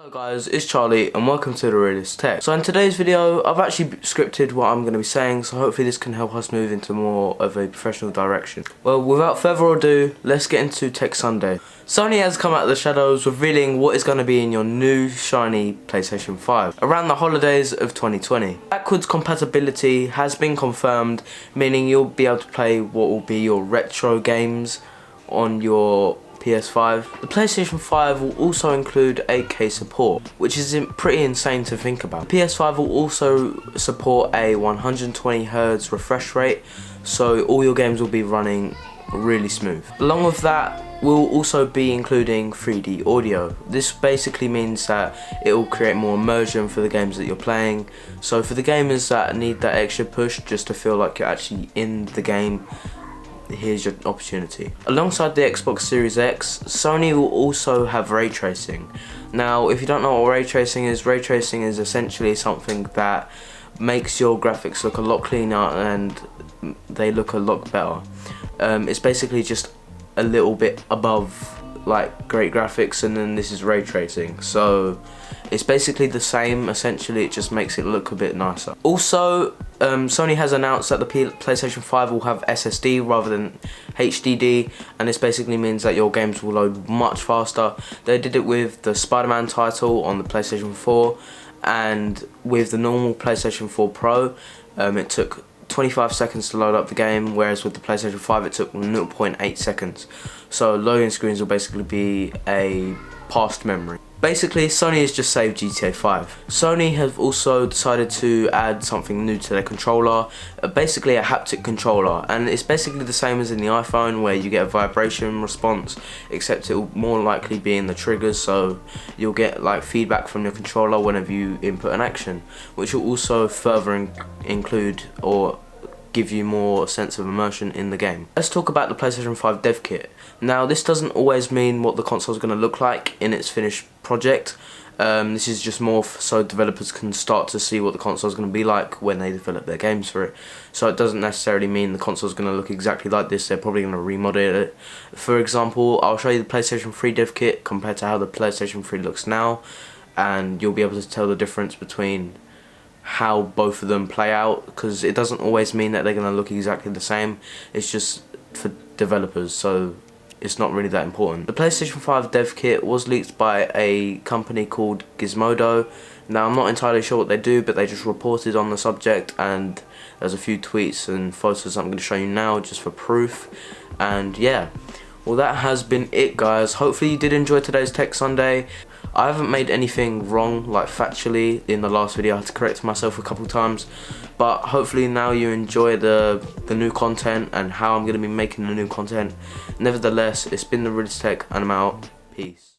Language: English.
Hello guys, it's Charlie and welcome to The Realist Tech. So in today's video, I've actually scripted what I'm going to be saying, so hopefully this can help us move into more of a professional direction. Well, without further ado, let's get into Tech Sunday. Sony has come out of the shadows revealing what is going to be in your new shiny PlayStation 5 around the holidays of 2020. Backwards compatibility has been confirmed, meaning you'll be able to play what will be your retro games on your PS5. The PlayStation 5 will also include 8K support, which is pretty insane to think about. PS5 will also support a 120Hz refresh rate, so all your games will be running really smooth. Along with that, we'll also be including 3D audio. This basically means that it will create more immersion for the games that you're playing. So for the gamers that need that extra push just to feel like you're actually in the game, here's your opportunity. Alongside the Xbox Series X, Sony will also have ray tracing. Now, if you don't know what ray tracing is essentially something that makes your graphics look a lot cleaner and they look a lot better. It's basically just a little bit above like great graphics, and then this is ray tracing, so it's basically the same. Essentially, it just makes it look a bit nicer. Also, Sony has announced that the PlayStation 5 will have SSD rather than HDD, and this basically means that your games will load much faster. They did it with the Spider-Man title on the PlayStation 4, and with the normal PlayStation 4 Pro, it took 25 seconds to load up the game, whereas with the PlayStation 5 it took 0.8 seconds. So loading screens will basically be a past memory. Basically, Sony has just saved GTA 5. Sony have also decided to add something new to their controller, basically a haptic controller, and it's basically the same as in the iPhone where you get a vibration response, except it will more likely be in the triggers, so you'll get like feedback from your controller whenever you input an action, which will also further include or give you more sense of immersion in the game. Let's talk about the PlayStation 5 dev kit. Now, this doesn't always mean what the console is going to look like in its finished project. This is just more so developers can start to see what the console is going to be like when they develop their games for it. So it doesn't necessarily mean the console is going to look exactly like this. They're probably going to remodel it. For example, I'll show you the PlayStation 3 dev kit compared to how the PlayStation 3 looks now, and you'll be able to tell the difference between how both of them play out, because it doesn't always mean that they're going to look exactly the same. It's just for developers, so it's not really that important. The PlayStation 5 dev kit was leaked by a company called Gizmodo. Now, I'm not entirely sure what they do, but they just reported on the subject, and there's a few tweets and photos I'm going to show you now just for proof. And yeah, well, that has been it, guys. Hopefully you did enjoy today's Tech Sunday. I haven't made anything wrong, like factually. In the last video I had to correct myself a couple times, but hopefully now you enjoy the new content and how I'm going to be making the new content. Nevertheless, it's been The Realist Tech and I'm out. Peace.